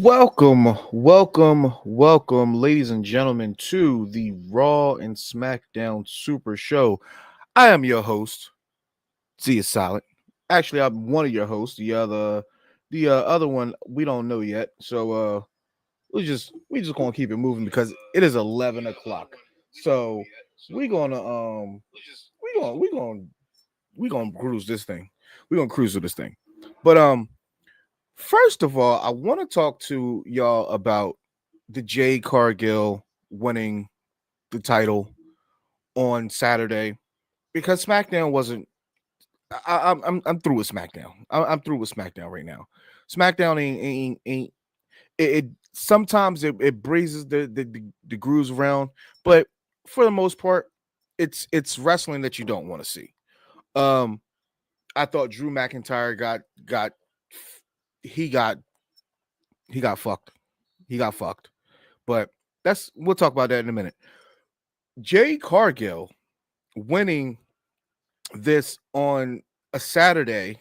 Welcome, ladies and gentlemen, to the Raw and Smackdown Super Show. I am your host, Zia Silent. Actually, I'm one of your hosts. The other one we don't know yet. So we just gonna keep it moving because it is 11 o'clock. So we gonna we gonna cruise this thing. We gonna cruise with this thing. But first of all, I want to talk to y'all about the Jade Cargill winning the title on Saturday because SmackDown wasn't. I'm through with SmackDown. I'm through with SmackDown right now. SmackDown ain't it sometimes it breezes the grooves around, but for the most part, it's wrestling that you don't want to see. Um, I thought Drew McIntyre got he got he got fucked. He got fucked. But we'll talk about that in a minute. Jay Cargill winning this on a Saturday.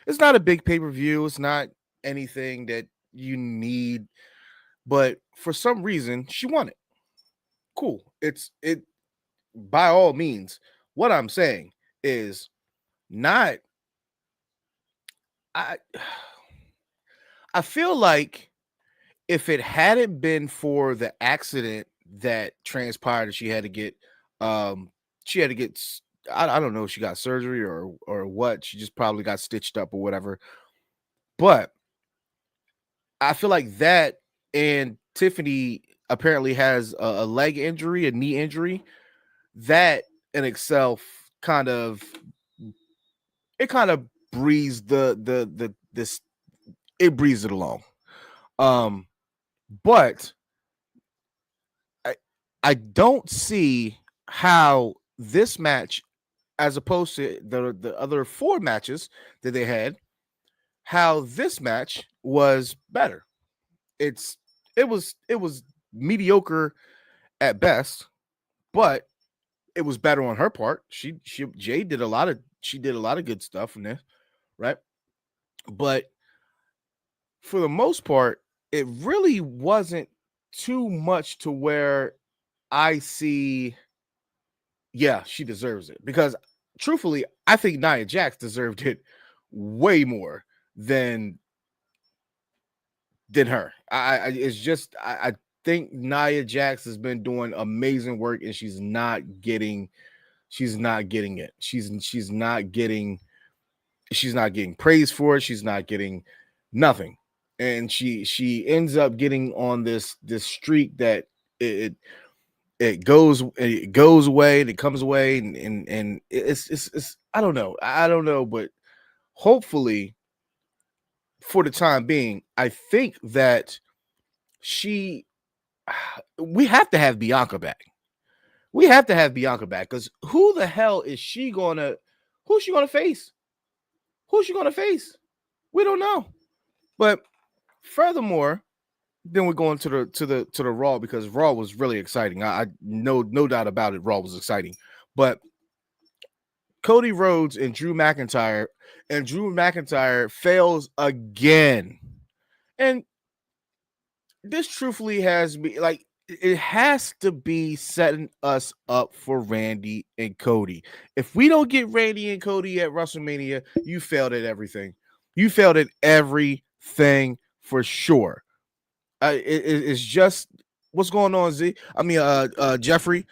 It's not a big pay-per-view. It's not anything that you need, but for some reason she won it. Cool. It by all means. What I'm saying is not I I feel like if it hadn't been for the accident that transpired, she had to get she had to get I don't know if she got surgery or what. She just probably got stitched up or whatever. But I feel like that, and Tiffany apparently has a leg injury, a knee injury. That in itself kind of kind of breezed the this it breezed it along. Um, but I don't see how this match, as opposed to the other four matches that they had, how this match was better. It was mediocre at best, but it was better on her part. Jade did a lot of good stuff in this, right? But for the most part, it really wasn't too much to where I see, yeah, she deserves it. Because truthfully, I think Nia Jax deserved it way more than her. I think Nia Jax has been doing amazing work, and she's not getting it. She's not getting praise for it. She's not getting nothing. And she ends up getting on this streak that it goes away and it comes away, and it's I don't know, but hopefully for the time being, I think that we have to have Bianca back. We have to have Bianca back, because who the hell is she gonna face? Who's she gonna face? We don't know. But furthermore, then we're going to the Raw, because Raw was really exciting. I no doubt about it. Raw was exciting, but Cody Rhodes and Drew McIntyre fails again, and this truthfully has me like, it has to be setting us up for Randy and Cody. If we don't get Randy and Cody at WrestleMania, you failed at everything. You failed at everything for sure. It's just what's going on, Z. I mean, Jeffrey.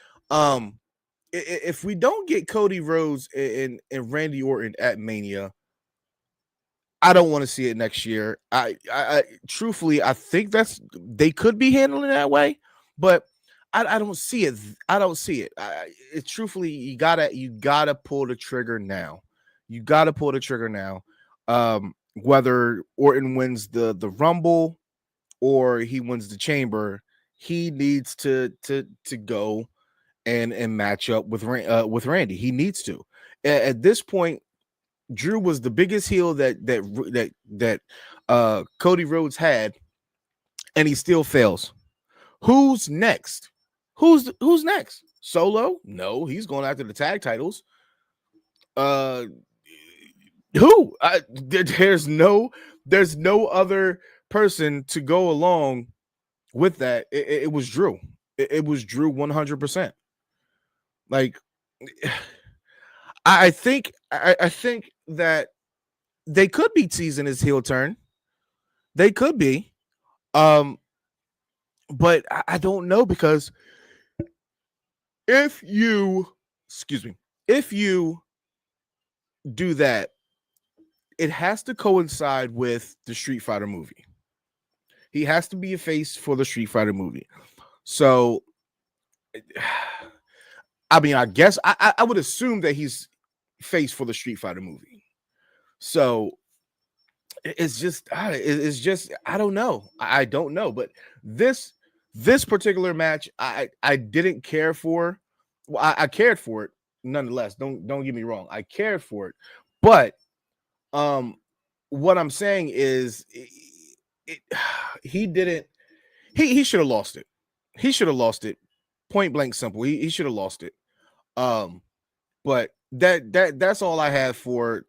If we don't get Cody Rhodes and Randy Orton at Mania, I don't want to see it next year. I truthfully, I think they could be handling it that way, but I don't see it. I don't see it. Truthfully, you gotta pull the trigger now. You gotta pull the trigger now. Whether Orton wins the Rumble or he wins the Chamber, he needs to go and match up with Randy. He needs to. At this point, Drew was the biggest heel that Cody Rhodes had, and he still fails. Who's next? Who's next? Solo? No, he's going after the tag titles. Who? There's no other person to go along with that, it was Drew. It was Drew 100%. Like, I think that they could be teasing his heel turn. They could be. But I don't know, because if you, excuse me, if you do that, it has to coincide with the Street Fighter movie. He has to be a face for the Street Fighter movie. So, I mean, I guess I would assume that he's face for the Street Fighter movie. So it's just I don't know. I don't know. But this particular match, I didn't care for. Well, I cared for it nonetheless. Don't get me wrong. I cared for it, but what I'm saying is, he didn't. He should have lost it. He should have lost it. Point blank simple. He should have lost it. But that's all I have for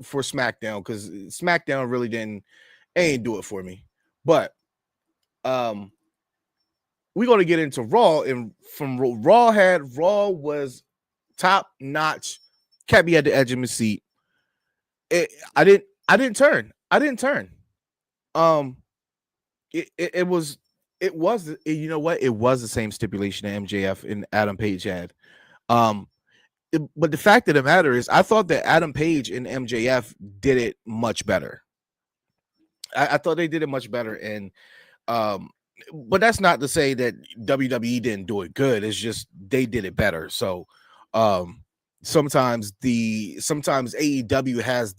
SmackDown, because SmackDown really ain't do it for me. But we're gonna get into Raw, and from Raw was top notch, kept me at the edge of my seat. I didn't turn. It was you know what? It was the same stipulation that MJF and Adam Page had. But the fact of the matter is, I thought that Adam Page and MJF did it much better. I thought they did it much better, and but that's not to say that WWE didn't do it good. It's just they did it better. So sometimes AEW has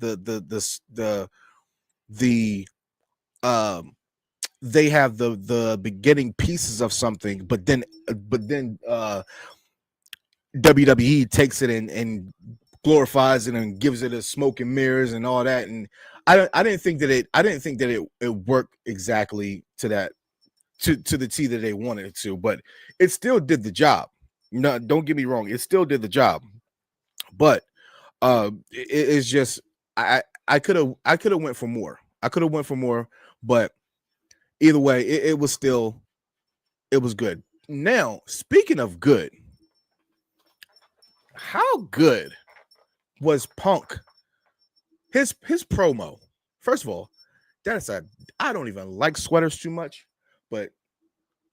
they have the beginning pieces of something, but then WWE takes it and glorifies it and gives it a smoke and mirrors and all that. And I didn't think that it worked exactly to that, to the T that they wanted it to, but it still did the job. No, don't get me wrong, it still did the job. But it's just I could have went for more. But either way, it was good. Now, speaking of good, how good was Punk? His promo. First of all, I don't even like sweaters too much, but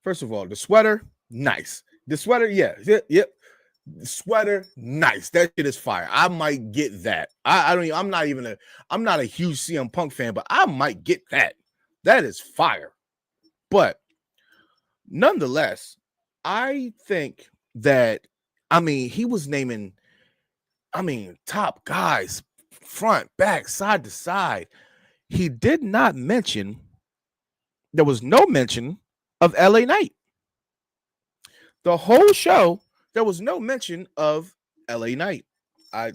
first of all, the sweater, nice. The sweater, yep. The sweater, nice. That shit is fire. I might get that. I'm not a huge CM Punk fan, but I might get that. That is fire. But nonetheless, I think that, he was naming, top guys, front, back, side to side. He did not mention, there was no mention of LA Knight. The whole show, there was no mention of LA Knight. I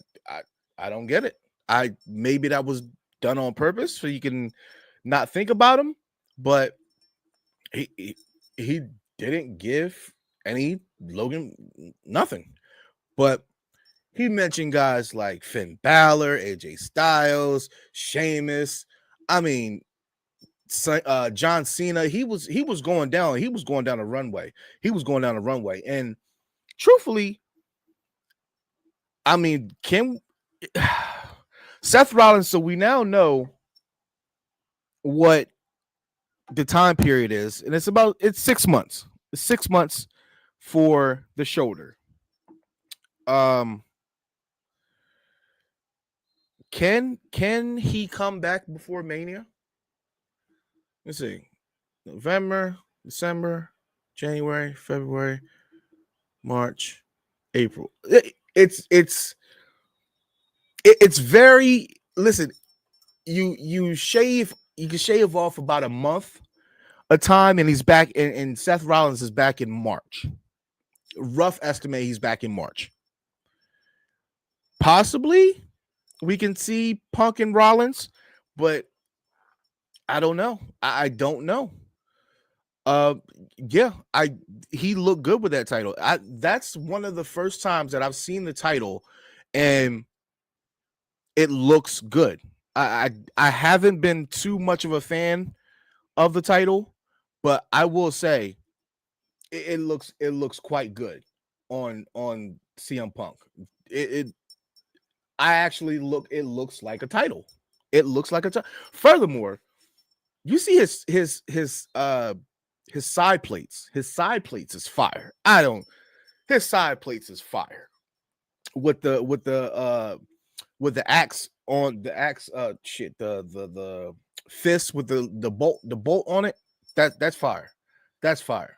don't get it. Maybe that was done on purpose so you can not think about him, but he didn't give any Logan nothing. But he mentioned guys like Finn Balor, AJ Styles, Sheamus. John Cena. He was going down. He was going down the runway. And truthfully, Seth Rollins. So we now know what the time period is, and it's 6 months. It's 6 months for the shoulder. Can he come back before Mania? Let's see. November, December, January, February, March, April. It's very, listen, you can shave off about a month a time, and he's back, and Seth Rollins is back in March. Rough estimate, he's back in March. Possibly we can see Punk and Rollins, but I don't know. I don't know. He looked good with that title. That's one of the first times that I've seen the title and it looks good. I haven't been too much of a fan of the title, but I will say it looks quite good on CM Punk. It I actually look it looks like a title. It looks like a title. Furthermore, you see his side plates. His side plates is fire. His side plates is fire. With the axe on the axe the fist with the bolt on it. That's fire. That's fire.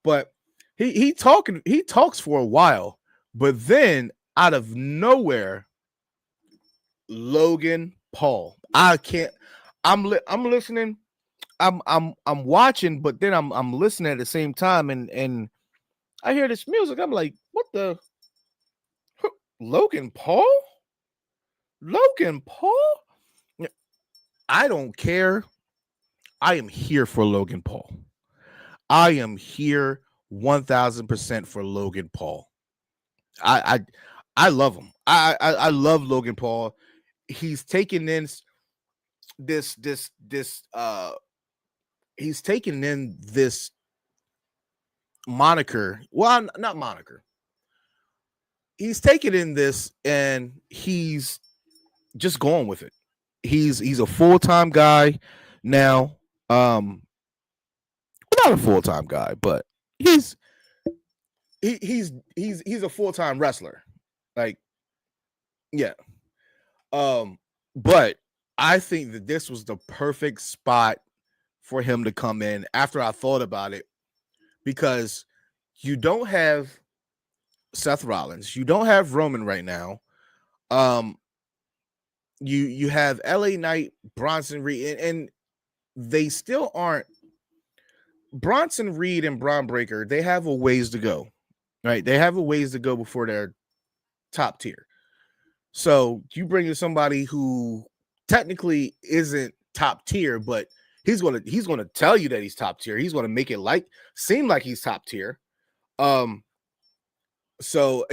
But he talks for a while, but then out of nowhere, Logan Paul. I can't. I'm listening. I'm watching, but then I'm listening at the same time, and I hear this music. I'm like, what the Logan Paul? Logan Paul? I don't care. I am here for Logan Paul. I am here 1000% for Logan Paul. I love him. I love Logan Paul. He's taken in this he's taken in this moniker. Well, not moniker. He's taken in this and he's just going with it. He's a full-time guy now. Not a full-time guy, but he's a full-time wrestler. Like, yeah. But I think that this was the perfect spot for him to come in after I thought about it, because you don't have Seth Rollins, you don't have Roman right now. You have LA Knight, Bronson Reed, and they still aren't. Bronson Reed and Braun Breaker, they have a ways to go, right? They have a ways to go before they're top tier. So you bring in somebody who technically isn't top tier, but he's gonna tell you that he's top tier. He's gonna make it seem like he's top tier. So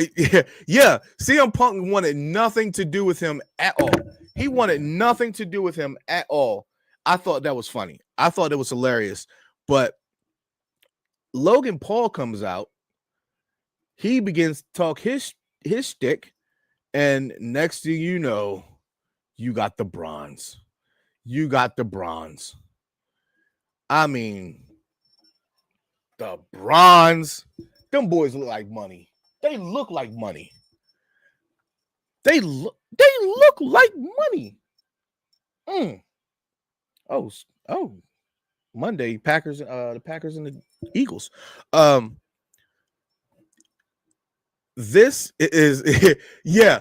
yeah, CM Punk wanted nothing to do with him at all. He wanted nothing to do with him at all. I thought that was funny. I thought it was hilarious. But Logan Paul comes out. He begins to talk his shtick, and next thing you know, you got the bronze. You got the bronze. I mean, the bronze. Them boys look like money. They look like money. They look like money. Oh, Monday, the Packers and the Eagles. This is yeah.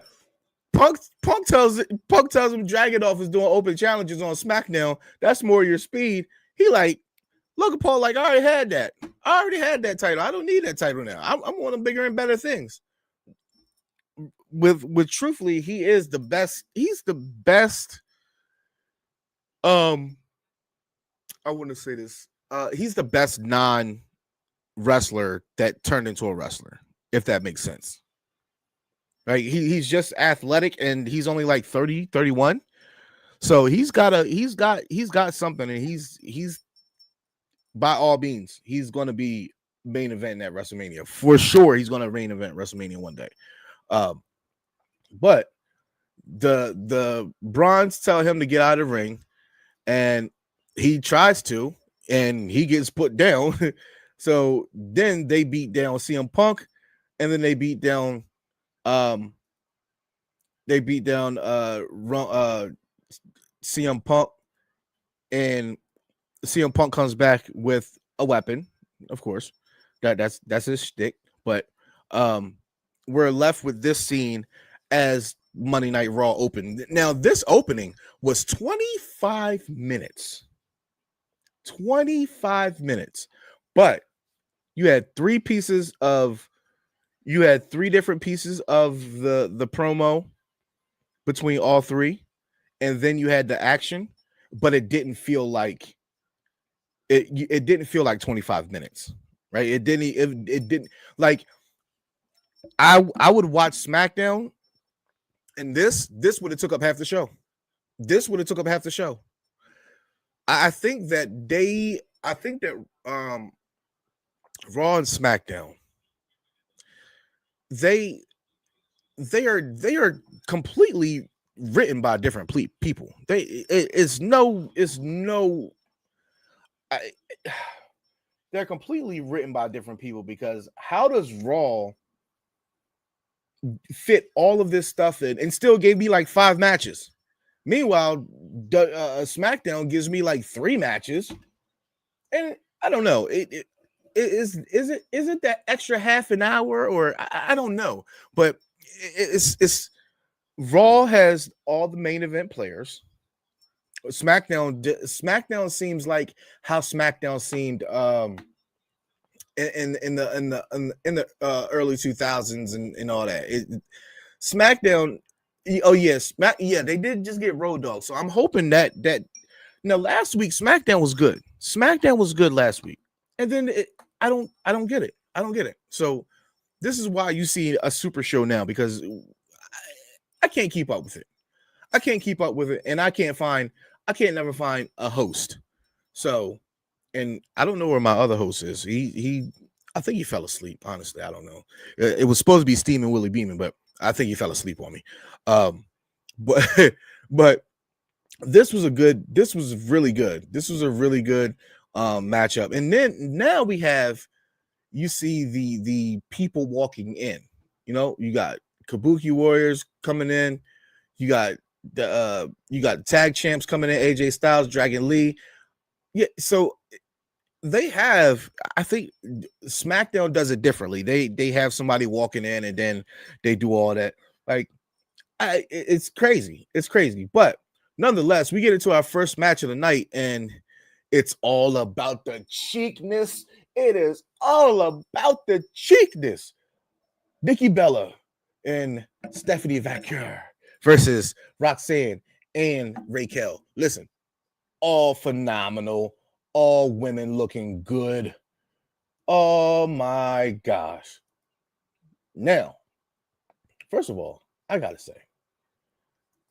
Punk tells him Dragunov is doing open challenges on SmackDown. That's more your speed. He like, Logan Paul like, I already had that. I already had that title. I don't need that title now. I'm wanting bigger and better things. With truthfully, he is the best. He's the best. I want to say this. He's the best non-wrestler that turned into a wrestler, if that makes sense. Right? He's just athletic, and he's only like 30, 31. So he's got something, and he's by all means, he's going to be main event at WrestleMania for sure. He's going to main event WrestleMania one day. But the Bronze tell him to get out of the ring, and he tries to, and he gets put down. So then they beat down CM Punk, and then they beat down CM Punk, and CM Punk comes back with a weapon, of course. That's his shtick. But we're left with this scene as Monday Night Raw opened. Now, this opening was 25 minutes. 25 minutes. But you had three different pieces of the promo between all three, and then you had the action, but it didn't feel like 25 minutes, right? It didn't like I would watch SmackDown, and this would have took up half the show. This would have took up half the show. I think that Raw and SmackDown, they they are completely written by different people. It's no I, they're completely written by different people, because how does Raw fit all of this stuff in and still gave me like 5 matches? Meanwhile, SmackDown gives me like 3 matches, and I don't know. Is it that extra half an hour, or I don't know, but it's Raw has all the main event players. SmackDown seems like how SmackDown seemed in the early 2000s and all that. SmackDown. Oh yes, yeah, they did just get Road Dogg, so I'm hoping that now last week SmackDown was good. SmackDown was good last week, and then I don't get it. I don't get it. So this is why you see a super show now, because I can't keep up with it. I can't keep up with it, and I can't never find a host. So, and I don't know where my other host is. I think he fell asleep. Honestly, I don't know. It was supposed to be Steamin Willie Beamin, but I think he fell asleep on me. But but this was really good. This was a really good matchup. And then now you see the people walking in. You got Kabuki Warriors coming in. You got the tag champs coming in, AJ Styles, Dragon Lee. Yeah, so I think SmackDown does it differently. They have somebody walking in and then they do all that. Like, it's crazy. It's crazy. But nonetheless, we get into our first match of the night, and it's all about the cheekness. It is all about the cheekness. Nikki Bella and Stephanie Vaquer versus Roxanne and Raquel. Listen, all phenomenal, all women looking good. Oh my gosh. Now, first of all, I gotta say,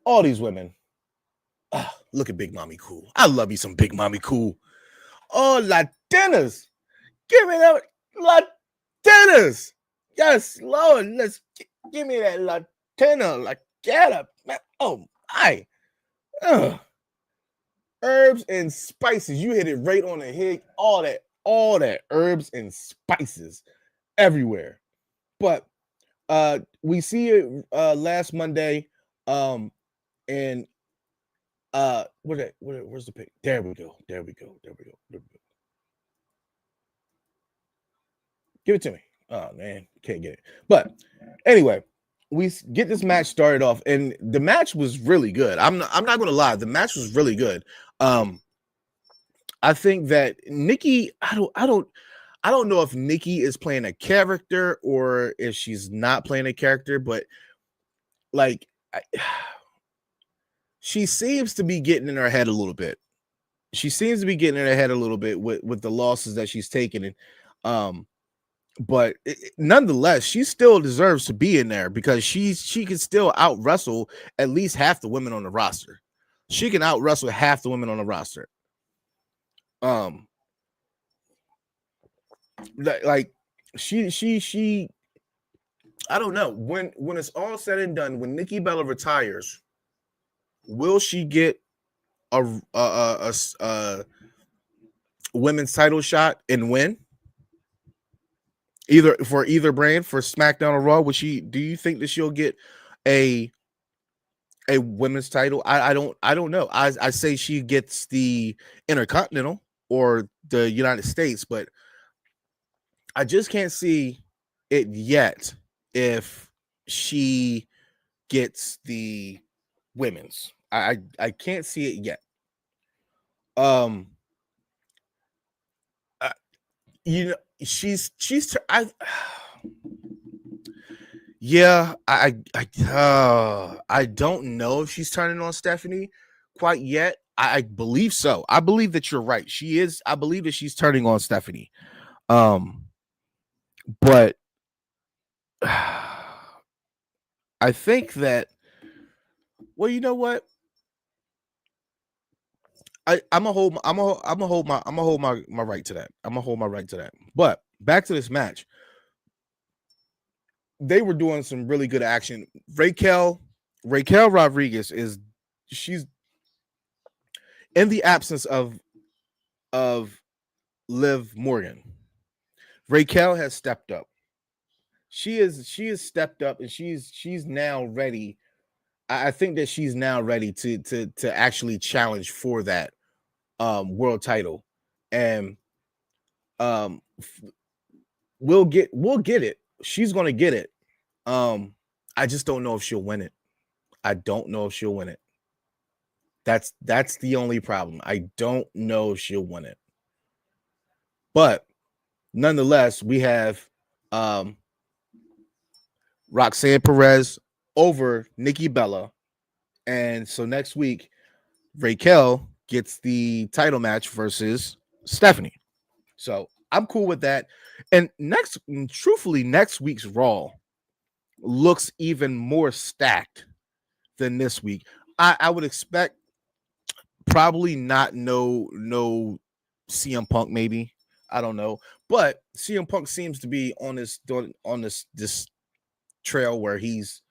all these women, look at Big Mommy Cool. I love you some Big Mommy Cool. Oh, Latinas. Give me that Latinas. Yes, Lord, give me that Latina. Like, get up, man. Oh my. Ugh. Herbs and spices. You hit it right on the head. All that herbs and spices everywhere. But we see it last Monday. And where's the pick? There we go. Give it to me. Oh man, can't get it. But anyway, we get this match started off, and the match was really good. I'm not gonna lie, the match was really good. I think that Nikki, I don't know if Nikki is playing a character or if she's not playing a character, but like she seems to be getting in her head a little bit. She seems to be getting in her head a little bit with the losses that she's taken, and but nonetheless, she still deserves to be in there, because she can still out wrestle at least half the women on the roster. She can out wrestle half the women on the roster. Like she I don't know, when it's all said and done, when Nikki Bella retires, will she get a women's title shot and win? Either for either brand, for SmackDown or Raw, do you think that she'll get a women's title? I don't know. I say she gets the Intercontinental or the United States, but I just can't see it yet if she gets the women's. I can't see it yet. You know, she's I yeah, I don't know if she's turning on Stephanie quite yet. I believe so. I believe that you're right. She is. I believe that she's turning on Stephanie. But I think that, well, you know what? I'm gonna hold my right to that. I'm gonna hold my right to that. But back to this match, they were doing some really good action. Raquel Rodriguez she's in the absence of Liv Morgan. Raquel has stepped up. She has stepped up, and she's now ready. I think that she's now ready to actually challenge for that world title, and um we'll get it. She's gonna get it. I just don't know if she'll win it. I don't know if she'll win it. That's the only problem. I don't know if she'll win it. But nonetheless, we have Roxanne Perez over Nikki Bella. And so next week, Raquel gets the title match versus Stephanie. So I'm cool with that. And truthfully, next week's Raw looks even more stacked than this week. I would expect probably not no CM Punk, maybe. I don't know. But CM Punk seems to be on this trail where he's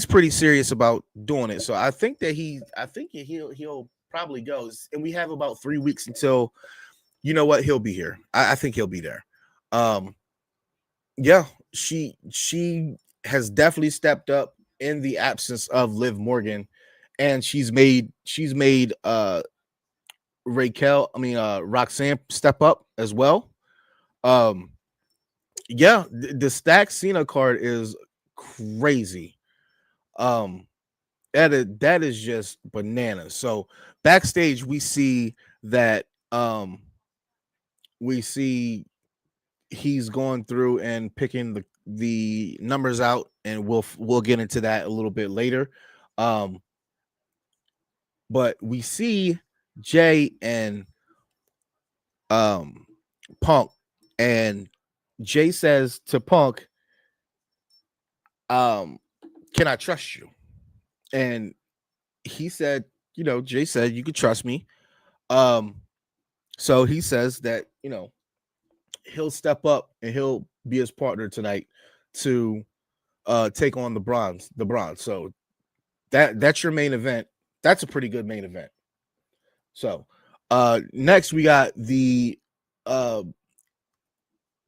pretty serious about doing it. So I think that he'll probably go. And we have about 3 weeks until, you know what, he'll be here. I think he'll be there. Yeah, she has definitely stepped up in the absence of Liv Morgan, and she's made Roxanne step up as well. Yeah, the Stack Cena card is crazy. That is just bananas. So backstage we see that he's going through and picking the numbers out, and we'll get into that a little bit later. But we see Jay and Punk, and Jay says to Punk, can I trust you? And he said, Jay said, you could trust me. So he says that, he'll step up and he'll be his partner tonight to take on the bronze. So that's your main event. That's a pretty good main event. So next we got the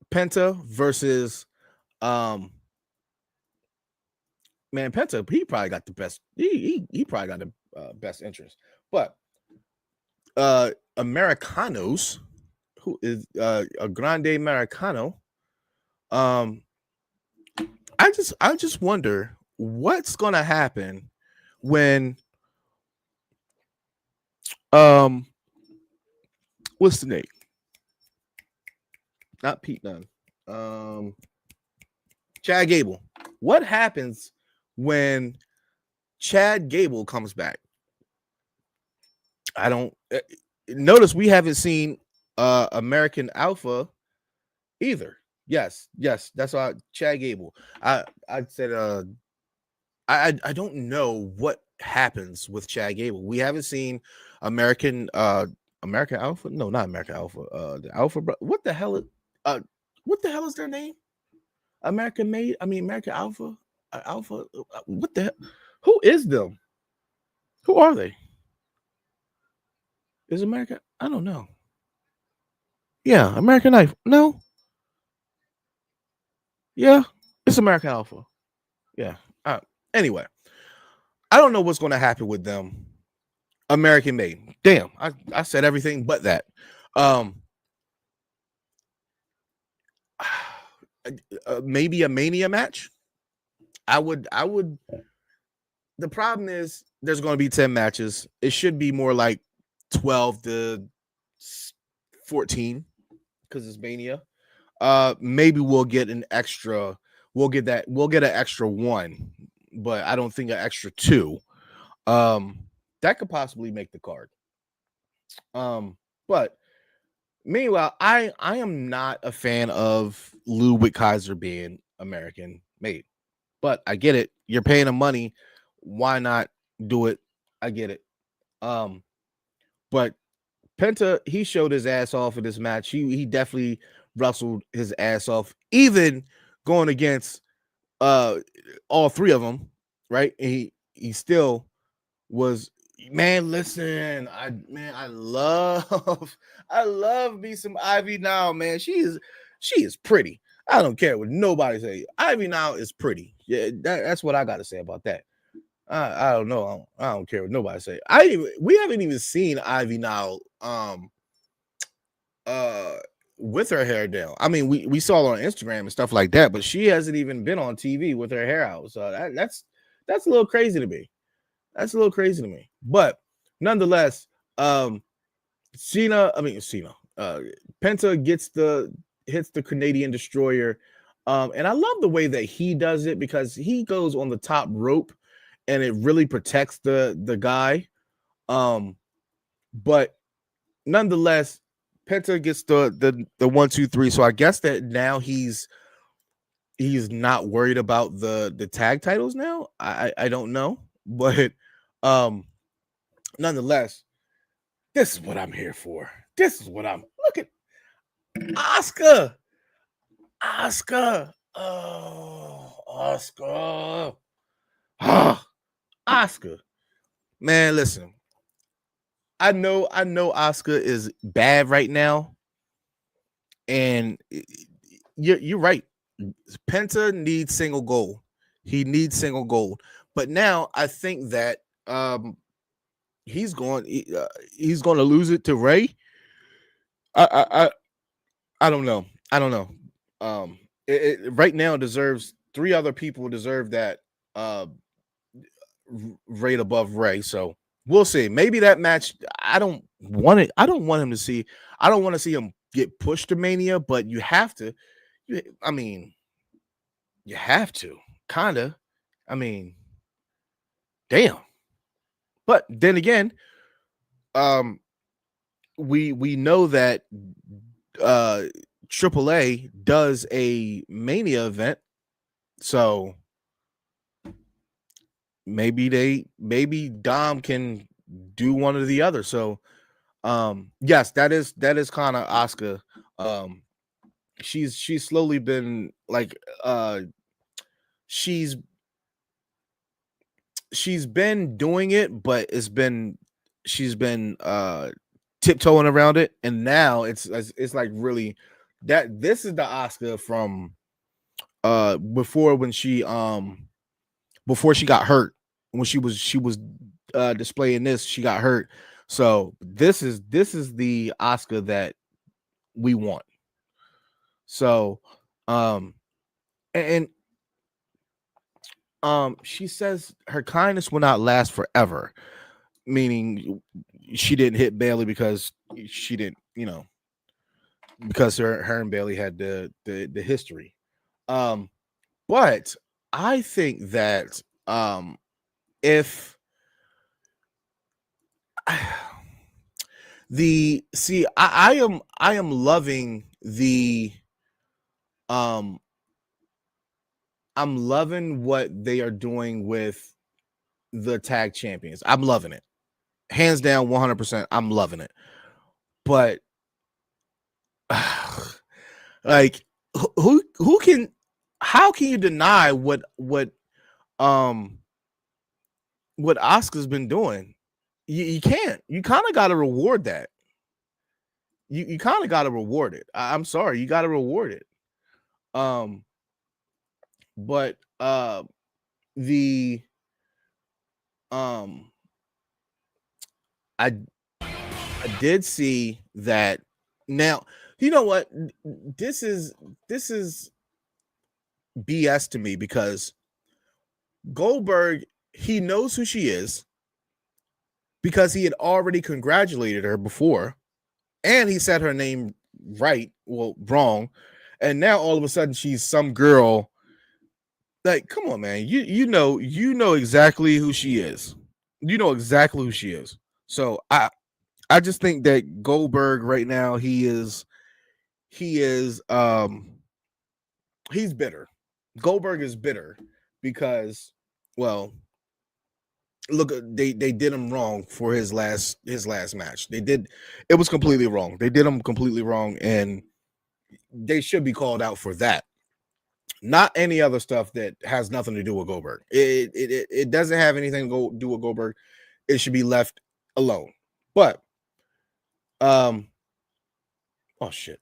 Penta versus man, Penta, he probably got the best. He probably got the best interest. But Americanos, who is a Grande Americano, I just wonder what's gonna happen when what's the name? Not Pete Dunne. Chad Gable. What happens when Chad Gable comes back? I don't notice we haven't seen American Alpha either. Yes, that's why Chad Gable. I said I don't know what happens with Chad Gable. We haven't seen American Alpha. No, not American Alpha. The Alpha. What the hell is their name? American Alpha. Alpha. What the hell? Who is them? Who are they? Is America? I don't know. Yeah, American Knife. No. Yeah, it's American Alpha. Yeah. Anyway, I don't know what's going to happen with them. American Made. Damn, I said everything but that. Maybe a Mania match. I would. The problem is there's going to be 10 matches. It should be more like 12 to 14 because it's Mania. Maybe we'll get an extra. We'll get an extra one, but I don't think an extra two. That could possibly make the card. But meanwhile, I am not a fan of Lou Kaiser being American made, but I get it. You're paying him money. Why not do it? I get it. but Penta, he showed his ass off in this match. He definitely wrestled his ass off, even going against all three of them, right? And he still was, man. Listen, I love I love me some Ivy now, man. She is pretty. I don't care what nobody say. Ivy now is pretty. Yeah, that's what I got to say about that. I don't know. I don't care what nobody say. We haven't even seen Ivy now uh with her hair down. I mean, we saw her on Instagram and stuff like that, but she hasn't even been on TV with her hair out. So that's a little crazy to me. That's a little crazy to me. But nonetheless, Cena, Penta hits the Canadian Destroyer. And I love the way that he does it because he goes on the top rope and it really protects the guy. But nonetheless, Penta gets the 1, 2, 3. So I guess that now he's not worried about the tag titles now. I don't know, but nonetheless, this is what I'm here for. This is what I'm look at Oscar. Oscar. Oh, Oscar. Oscar. Man, listen. I know Oscar is bad right now. And you're right. Penta needs single gold. He needs single gold. But now I think that he's going to lose it to Ray. I don't know. I don't know. Right now deserves 3 other people deserve that rate above Ray. So we'll see. Maybe that match. I don't want it. I don't want him to see. I don't want to see him get pushed to Mania. But you have to. I mean, you have to kind of. I mean, damn. But then again, we know that AAA does a Mania event, so maybe Dom can do one or the other. So yes, that is kind of Asuka. She's slowly been like she's been doing it, but she's been tiptoeing around it, and now it's like really that this is the Asuka from before when she before she got hurt, when she was displaying this, she got hurt. So this is the Asuka that we want. So and she says her kindness will not last forever, meaning she didn't hit Bailey because she didn't, because her and Bailey had the history. But I think that if I am loving the I'm loving what they are doing with the tag champions. I'm loving it. Hands down 100%. I'm loving it. But like who can how can you deny what Oscar's been doing? You can't. You kind of got to reward that. You kind of got to reward it. I'm sorry, you got to reward it. But the I did see that. Now, you know what? This is BS to me because Goldberg, he knows who she is because he had already congratulated her before and he said her name right, well, wrong. And now all of a sudden she's some girl. Like, come on, man. You know exactly who she is. You know exactly who she is. So I just think that Goldberg right now, he's bitter. Goldberg is bitter because, well, look, they did him wrong for his last match. It was completely wrong. They did him completely wrong, and they should be called out for that. Not any other stuff that has nothing to do with Goldberg. It doesn't have anything to do with Goldberg. It should be left alone. But oh shit.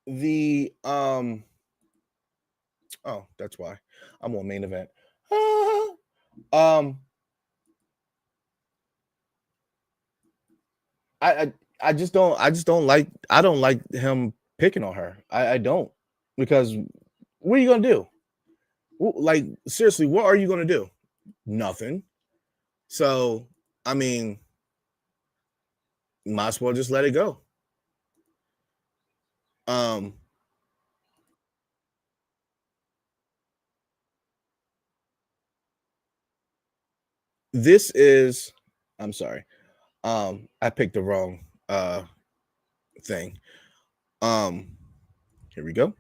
The oh, that's why I'm on main event. I just don't like him picking on her. I don't, because what are you gonna do? Like, seriously, what are you gonna do? Nothing. So I mean, might as well just let it go. This is, I'm sorry. I picked the wrong thing. Here we go.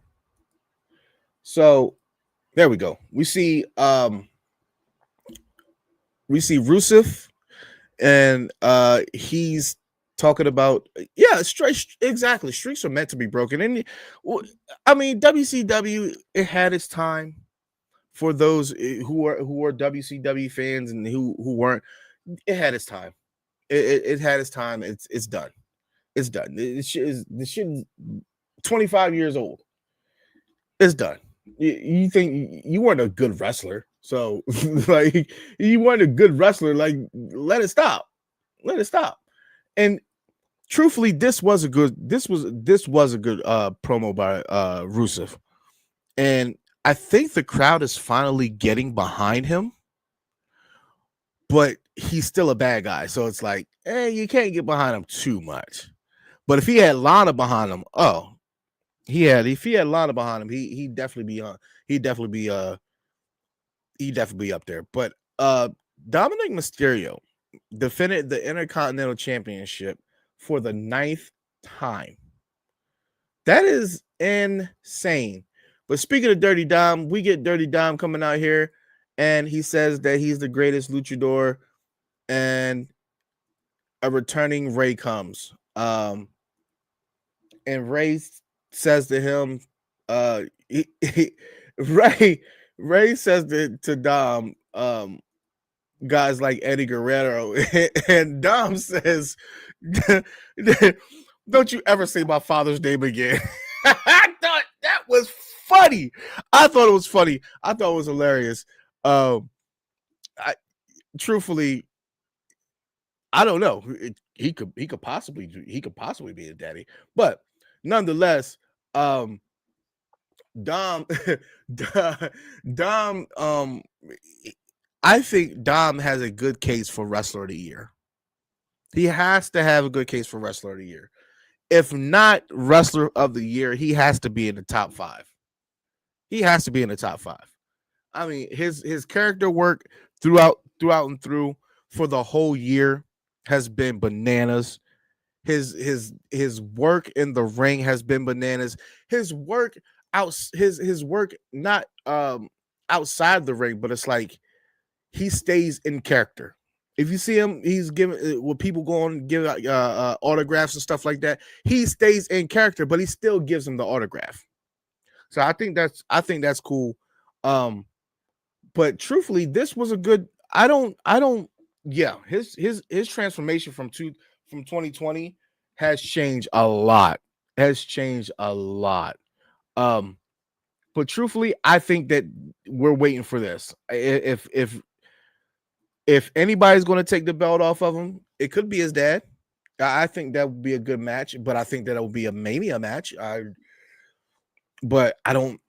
So there we go. We see Rusev, and he's talking about, yeah, exactly. Streaks are meant to be broken. And I mean, WCW, it had its time. For those who are WCW fans and who weren't, it had its time. It had its time. It's done. It's done. This shit is 25 years old. It's done. You think you weren't a good wrestler, so like, you weren't a good wrestler, like, let it stop. Let it stop. And truthfully, this was a good promo by Rusev. And I think the crowd is finally getting behind him, but he's still a bad guy. So it's like, you can't get behind him too much. But if he had Lana behind him, if he had Lana behind him, he'd definitely be on. He'd definitely be up there. But Dominic Mysterio defended the Intercontinental Championship for the 9th time. That is insane. But speaking of Dirty Dom, we get Dirty Dom coming out here, and he says that he's the greatest luchador, and a returning Ray comes. And Ray says to him, Ray says to Dom, guys like Eddie Guerrero, and Dom says, don't you ever say my father's name again. I thought that was funny. I thought it was funny. I thought it was hilarious. Truthfully, I don't know. He could possibly be a daddy, but nonetheless, Dom, I think Dom has a good case for Wrestler of the Year. He has to have a good case for Wrestler of the Year. If not Wrestler of the Year, he has to be in the top 5. He has to be in the top 5. I mean, his character work throughout and through for the whole year has been bananas. His work in the ring has been bananas. His work his work not outside the ring, but it's like he stays in character. If you see him, he's giving when people go on and give autographs and stuff like that. He stays in character, but he still gives them the autograph. So I think that's cool. But truthfully, this was a good. Yeah, his transformation from 2020 has changed a lot. But truthfully, I think that we're waiting for this. If anybody's going to take the belt off of him, it could be his dad. I think that would be a good match, but I think that it will be a Mania match. But I don't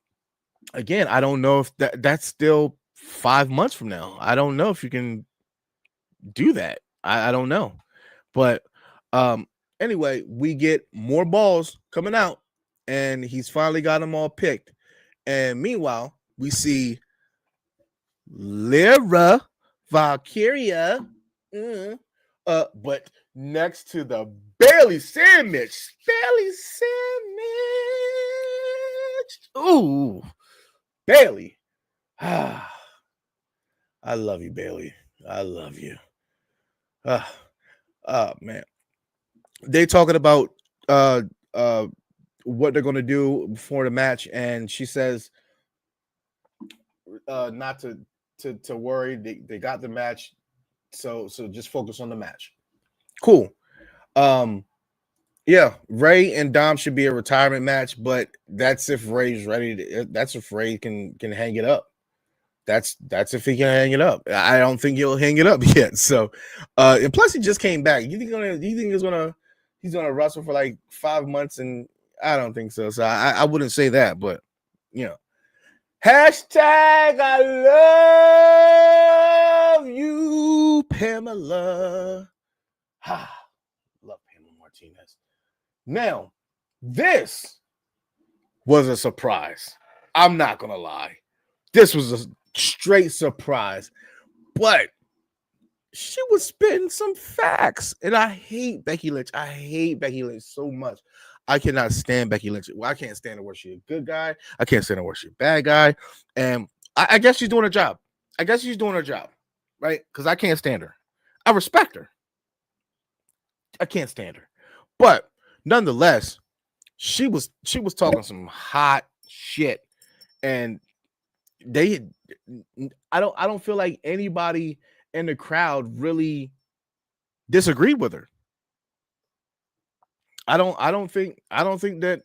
know if that's still 5 months from now. I don't know if you can do that. I don't know. But anyway, we get more balls coming out, and he's finally got them all picked. And meanwhile, we see Lyra Valkyria, but next to the Bailey sandwich. Ooh, Bailey. I love you, Bailey. I love you. Man. They talking about uh uh what they're gonna do before the match, and she says not to worry. They got the match, so just focus on the match. Cool. Um yeah, Ray and Dom should be a retirement match, but that's if Ray's ready to, that's if Ray can hang it up. That's if he can hang it up. I don't think he'll hang it up yet. So and plus he just came back. You think he's gonna wrestle for like 5 months? And I don't think so. So I wouldn't say that, but you know. Hashtag I love you, Pamela. Love Pamela Martinez. Now, this was a surprise. I'm not gonna lie. This was a straight surprise, but she was spitting some facts, and I hate Becky Lynch. I hate Becky Lynch so much. I cannot stand Becky Lynch. Well, I can't stand her where she's a good guy. I can't stand her where she's a bad guy. And I guess she's doing her job. I guess she's doing her job, right? Because I can't stand her. I respect her. I can't stand her. But nonetheless, she was talking some hot shit. And I don't feel like anybody in the crowd really disagreed with her. I don't think that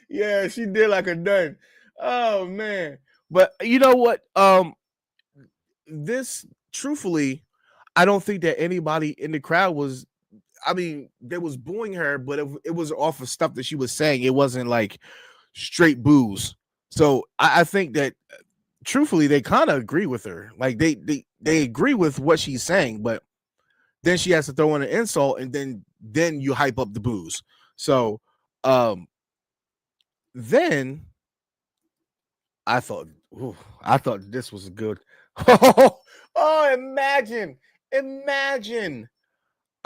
yeah, she did like a nun. Oh man. But you know what? This truthfully, I don't think that anybody in the crowd was, I mean, they was booing her, but it was off of stuff that she was saying. It wasn't like straight boos. So I think that truthfully, they kind of agree with her. Like they agree with what she's saying, but then she has to throw in an insult, and then you hype up the boos. So then I thought this was good. Oh, imagine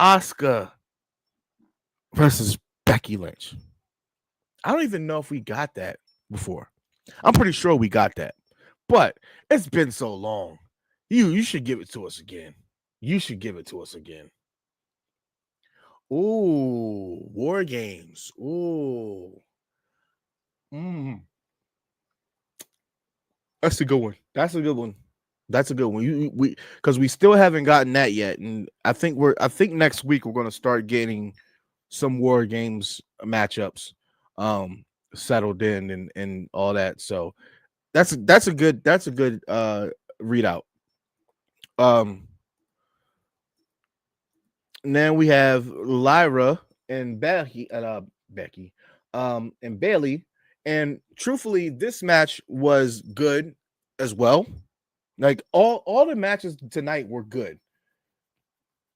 Asuka versus Becky Lynch. I don't even know if we got that before. I'm pretty sure we got that, but it's been so long. You should give it to us again. You should give it to us again. Ooh, War Games. Ooh. That's a good one. That's a good one. That's a good one. We because we still haven't gotten that yet, and I think next week we're gonna start getting some War Games matchups settled in and all that. So that's a good readout. Then we have Lyra and Becky and Bailey. And truthfully, this match was good as well. Like all the matches tonight were good.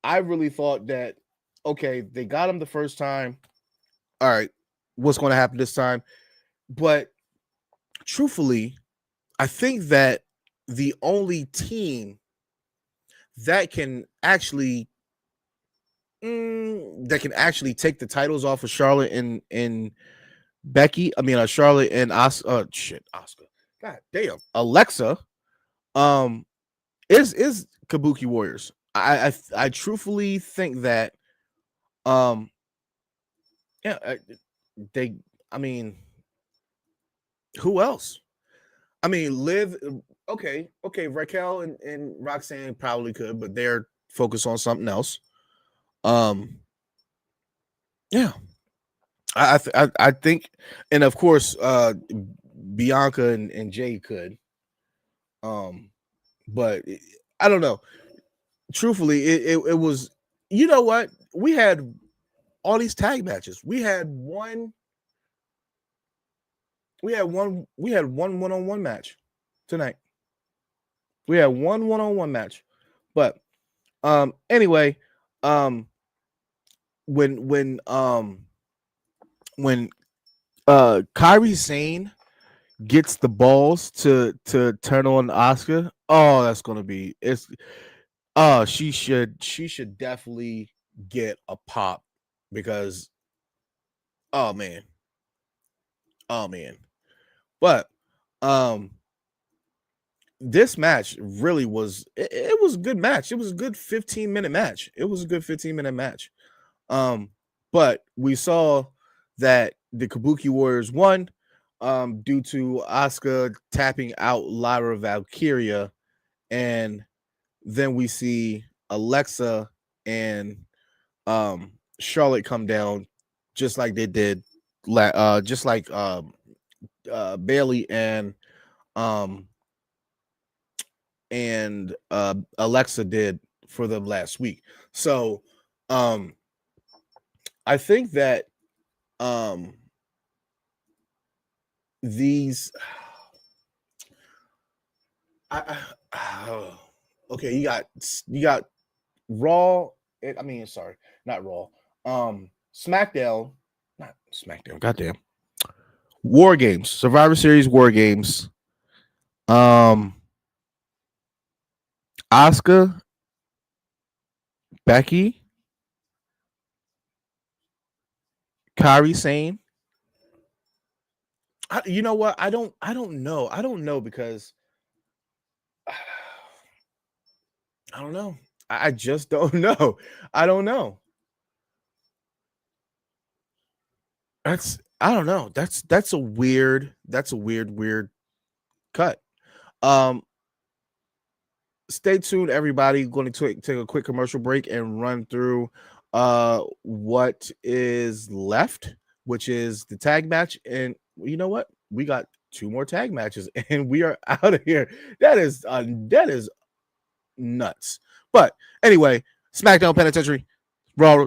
I really thought that, okay, they got him the first time. All right, what's going to happen this time? But truthfully, I think that the only team that can actually take the titles off of Charlotte and Becky, I mean Charlotte and Oscar, God damn, Alexa, is Kabuki Warriors. I truthfully think that yeah, they, I mean, who else? I mean, Liv, okay, Raquel and Roxanne probably could, but they're focused on something else. Yeah, I think, and of course, Bianca and Jay could. But I don't know. Truthfully, it was. You know what? We had all these tag matches. We had one. We had one one-on-one match tonight. We had one one-on-one match, but anyway, when Kairi Sane gets the balls to turn on Oscar, oh, that's gonna be it's. Oh, she should definitely get a pop because Oh man. But this match really was it was a good match. It was a good 15-minute match. But we saw that the Kabuki Warriors won due to Asuka tapping out Lyra Valkyria, and then we see Alexa and Charlotte come down just like they did just like Bailey and Alexa did for them last week. So I think that these okay, you got Raw, I mean, sorry, not Raw. SmackDown, not SmackDown, goddamn. War Games, Survivor Series War Games. Asuka, Becky, Kairi Sane. You know what? I don't know because I don't know. I just don't know. I don't know. I don't know. That's a weird cut. Stay tuned, everybody. Going to take a quick commercial break and run through what is left, which is the tag match. And you know what? We got 2 more tag matches and we are out of here. That is nuts. But anyway, SmackDown Penitentiary, Raw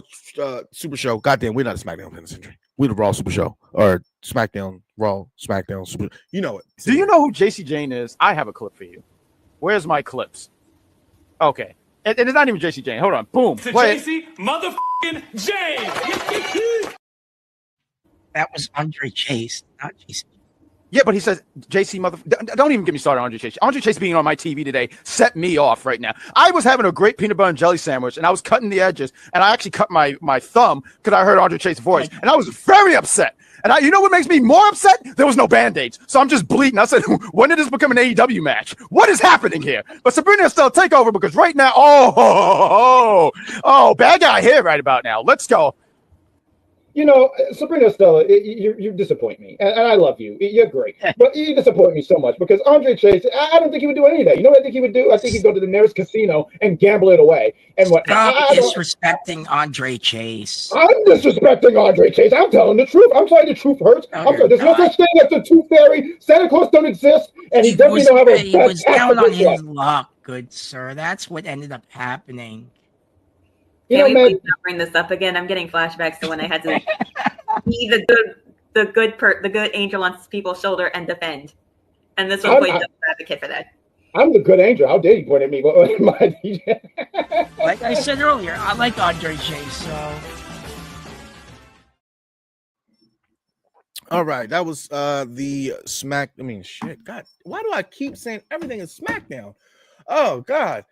Super Show. Goddamn, we're not a SmackDown Penitentiary. We're the Raw Super Show or SmackDown, Raw, SmackDown Super. You know it. Do you know who JC Jane is? I have a clip for you. Where's my clips? Okay. And it's not even JC Jane. Hold on. Boom. To JC motherfucking Jane. That was Andre Chase, not JC. Yeah, but he says JC mother. Don't even get me started on Andre Chase. Andre Chase being on my TV today set me off right now. I was having a great peanut butter and jelly sandwich, and I was cutting the edges, and I actually cut my thumb because I heard Andre Chase's voice, and I was very upset. And you know what makes me more upset? There was no Band-Aids, so I'm just bleeding. I said, when did this become an AEW match? What is happening here? But Sabrina still take over because right now, bad guy here right about now. Let's go. You know, Sabrina Stella, you disappoint me, and I love you. You're great, but you disappoint me so much because Andre Chase, I don't think he would do any of that. You know what I think he would do? I think he'd go to the nearest casino and gamble it away. And what? Stop disrespecting Andre Chase. I'm disrespecting Andre Chase. I'm telling the truth. I'm sorry, the truth hurts. I'm sorry. There's no such thing as the Tooth Fairy. Santa Claus don't exist, and he definitely don't have a. He was down on his luck, good sir. That's what ended up happening. Can we please not bring this up again? I'm getting flashbacks to when I had to be the good angel on people's shoulder and defend. And this one plays the advocate for that. I'm the good angel. How dare you point at me? Like I said earlier, I like Andre Chase, so. All right, that was the shit. God, why do I keep saying everything is SmackDown? Oh God.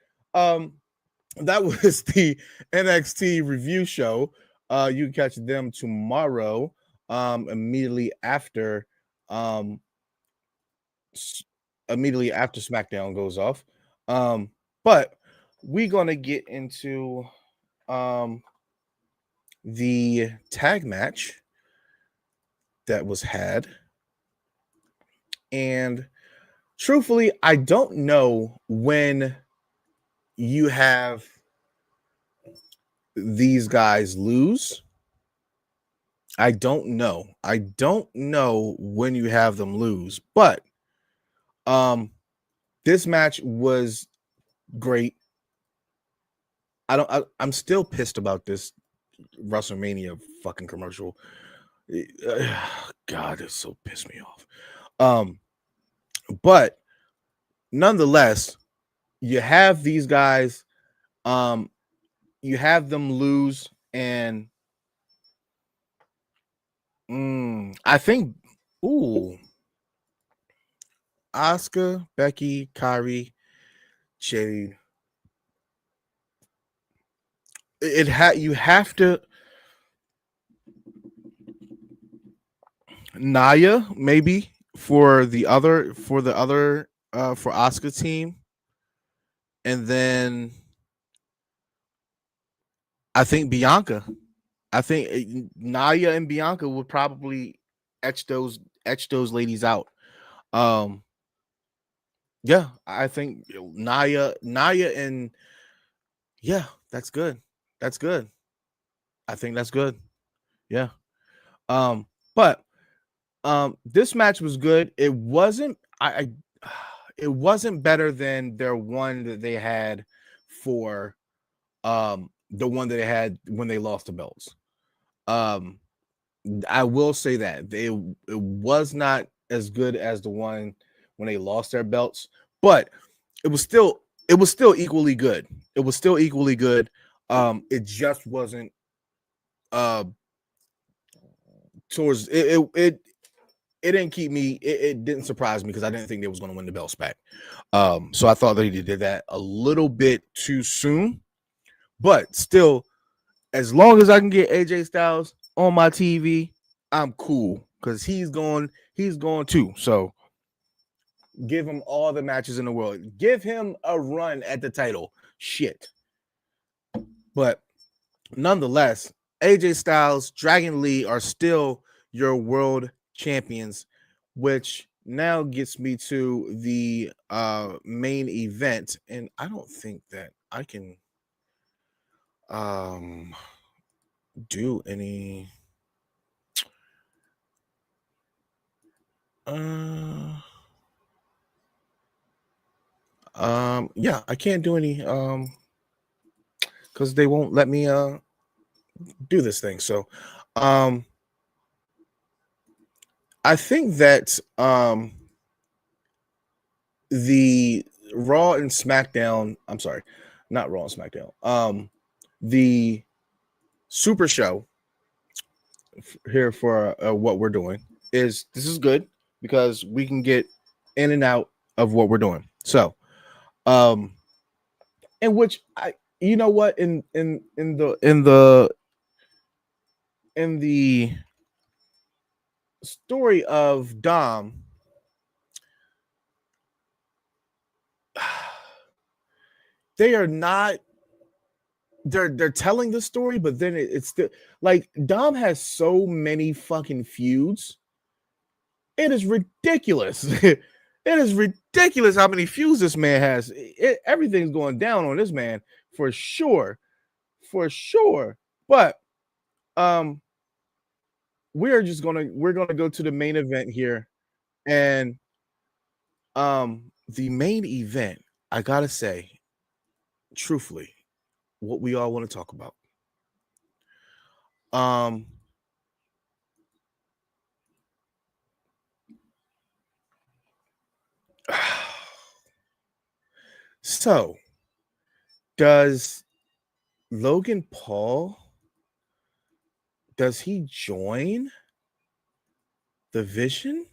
That was the NXT review show. You can catch them tomorrow, immediately after SmackDown goes off. But we're gonna get into the tag match that was had, and truthfully, I don't know when you have these guys lose. I don't know when you have them lose, but this match was great. I'm still pissed about this WrestleMania fucking commercial. God, it so pissed me off. But nonetheless, you have these guys, you have them lose, and I think, Asuka, Becky, Kairi, Jade. You have to. Naya maybe for the other for Oscar team, and then I think Bianca. I think Naya and Bianca would probably etch those ladies out. Um, yeah, I think Naya, and yeah, that's good. That's good. I think that's good. Yeah. But this match was good. It wasn't. It wasn't better than their one that they had for the one that they had when they lost the belts. Um, I will say that it was not as good as the one when they lost their belts, but it was still equally good. It was still equally good. It just wasn't towards it didn't keep me, it didn't surprise me because I didn't think they was going to win the belts back. So I thought they did that a little bit too soon, but still, as long as I can get AJ Styles on my TV, I'm cool because he's going too. So give him all the matches in the world. Give him a run at the title. Shit. But nonetheless, AJ Styles, Dragon Lee are still your world champions, which now gets me to the main event. And I don't think that I can do any yeah, I can't do any because they won't let me do this thing. So I think that the Raw and SmackDown, I'm sorry, not Raw and SmackDown, the Super Show here for what we're doing this is good because we can get in and out of what we're doing. So in which I, you know what, in the story of Dom, they are not, they're telling the story, but then it's still like Dom has so many fucking feuds. It is ridiculous. It is ridiculous how many feuds this man has. Everything's going down on this man for sure. But we're gonna go to the main event here, and the main event, I gotta say, truthfully, what we all want to talk about. So, does Logan Paul, does he join the Vision?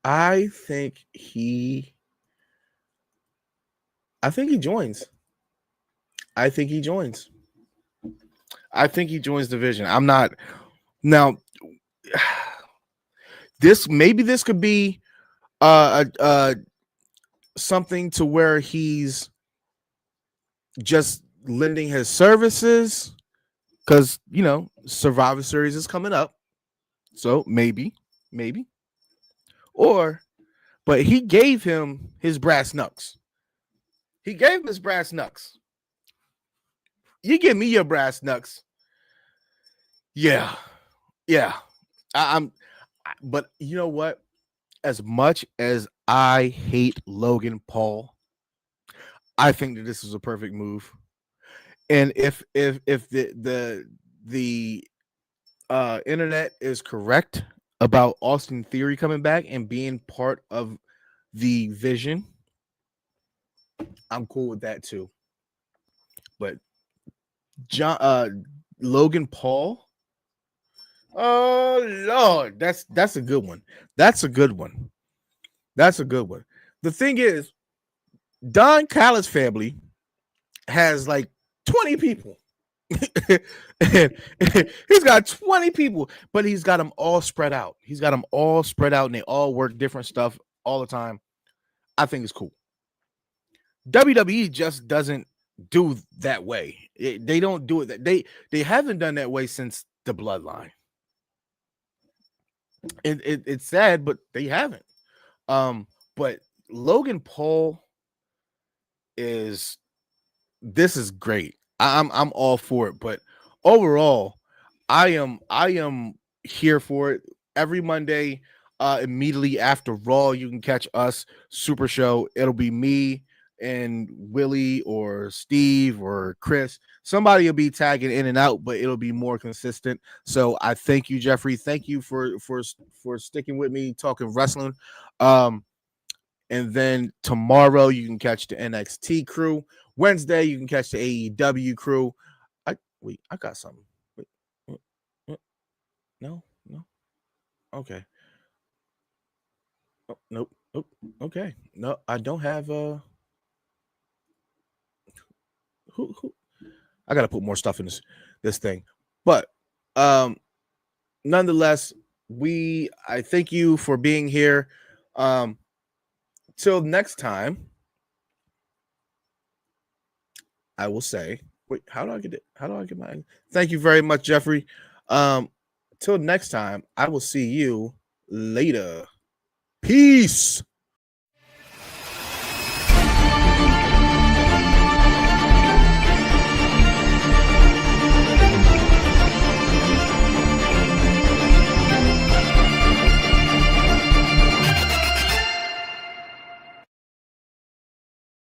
I think he joins. I think he joins the Vision. I'm not now. This could be something to where he's just lending his services because Survivor Series is coming up, so maybe, but he gave him his brass knucks. You give me your brass knucks. Yeah. But you know what? As much as I hate Logan Paul, I think that this is a perfect move. And if the internet is correct about Austin Theory coming back and being part of the Vision, I'm cool with that too. But Logan Paul, oh Lord, that's a good one. That's a good one. The thing is, Don Callis family has like 20 people. and he's got 20 people, but he's got them all spread out. He's got them all spread out, and they all work different stuff all the time. I think it's cool. WWE just doesn't do that way. They don't do it. They haven't done that way since the Bloodline. It's sad, but they haven't. But Logan Paul this is great. I'm all for it, but overall, I am here for it. Every Monday, immediately after Raw, you can catch us Super Show. It'll be me and Willie or Steve or Chris. Somebody will be tagging in and out, but it'll be more consistent. So I thank you, Jeffrey. Thank you for sticking with me talking wrestling. And then tomorrow you can catch the NXT crew. Wednesday you can catch the AEW crew. I got something. No. Okay. Oh, nope. Okay. No, I don't have who I gotta put more stuff in this thing. But nonetheless, I thank you for being here. Till next time, I will say, wait, how do I get it? How do I get my thank you very much, Jeffrey. Till next time, I will see you later. Peace.